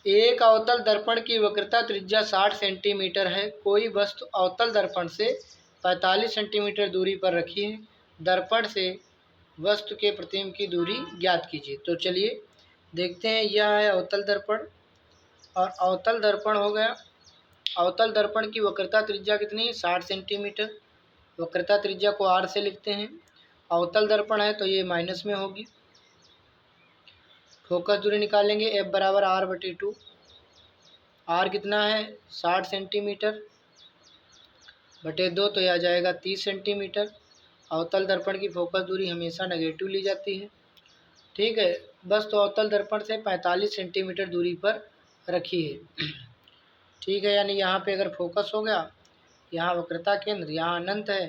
एक अवतल दर्पण की वक्रता त्रिज्या 60 सेंटीमीटर है। कोई वस्तु अवतल दर्पण से 45 सेंटीमीटर दूरी पर रखी है। दर्पण से वस्तु के प्रतिबिंब की दूरी ज्ञात कीजिए। तो चलिए देखते हैं, यह है अवतल दर्पण और अवतल दर्पण हो गया। अवतल दर्पण की वक्रता त्रिज्या कितनी है? 60 सेंटीमीटर। वक्रता त्रिज्या को r से लिखते हैं। अवतल दर्पण है तो ये माइनस में होगी। फोकस दूरी निकालेंगे, F बराबर r/2। r कितना है? 60 सेंटीमीटर बटे 2, तो यह आ जाएगा 30 सेंटीमीटर। अवतल दर्पण की फोकस दूरी हमेशा नेगेटिव ली जाती है। ठीक है, बस तो अवतल दर्पण से 45 सेंटीमीटर दूरी पर रखी है। ठीक है, यानी यहाँ पे अगर फोकस हो गया, यहाँ वक्रता केंद्र, यहाँ अनंत है,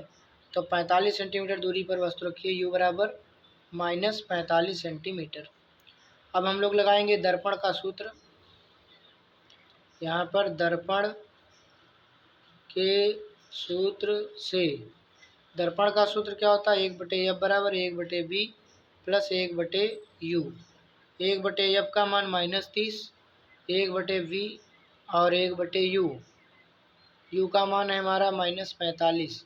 तो 45 सेंटीमीटर दूरी पर वस्तु रखी है। u बराबर -45 सेंटीमीटर। अब हम लोग लगाएंगे दर्पण का सूत्र। यहाँ पर दर्पण के सूत्र से, दर्पण का सूत्र क्या होता है? 1/f बराबर 1/b प्लस 1/u। 1/f का मान -30, 1/v और 1/u। u का मान है हमारा -45।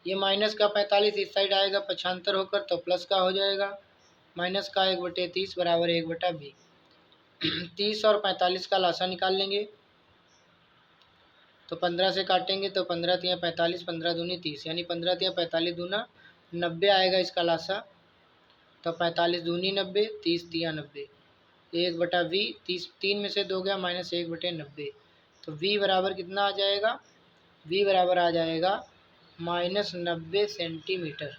ये माइनस का 45 इस साइड आएगा पक्षांतर होकर, तो प्लस का हो जाएगा। माइनस का 1/30 बराबर 1/b। 30 और 45 का लासा निकाल लेंगे, तो 15 से काटेंगे तो 15 तिया 45, 15 दूनी 30, यानी 15 तिया 45 दूना 90 आएगा इसका लासा। तो 45 दूनी 90, 30 तिया 90, 1/v। 30 3 में से 2 गया, -1/90। तो v बराबर कितना आ जाएगा? v बराबर आ जाएगा -90 सेंटीमीटर।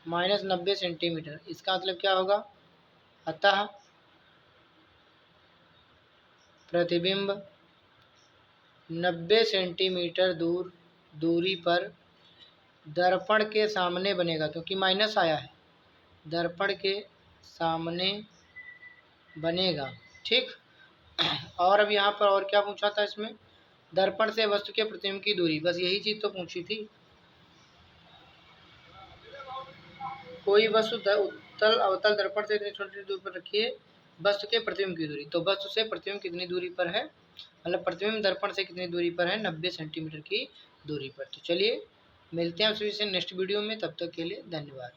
-90 सेंटीमीटर, इसका मतलब क्या होगा? अतः प्रतिबिंब 90 सेंटीमीटर दूरी पर दर्पण के सामने बनेगा, क्योंकि माइनस आया है, दर्पण के सामने बनेगा। ठीक। और अब यहाँ पर और क्या पूछा था इसमें? दर्पण से वस्तु के प्रतिबिंब की दूरी, बस यही चीज़ तो पूछी थी। कोई वस्तु उत्तल अवतल दर्पण से इतनी छोटी दूरी पर रखी है, वस्तु के प्रतिबिंब की दूरी। तो वस्तु से प्रतिबिंब कितनी दूरी पर है, मतलब प्रतिबिंब दर्पण से कितनी दूरी पर है? 90 सेंटीमीटर की दूरी पर। तो चलिए मिलते हैं उस विषय नेक्स्ट वीडियो में, तब तक के लिए धन्यवाद।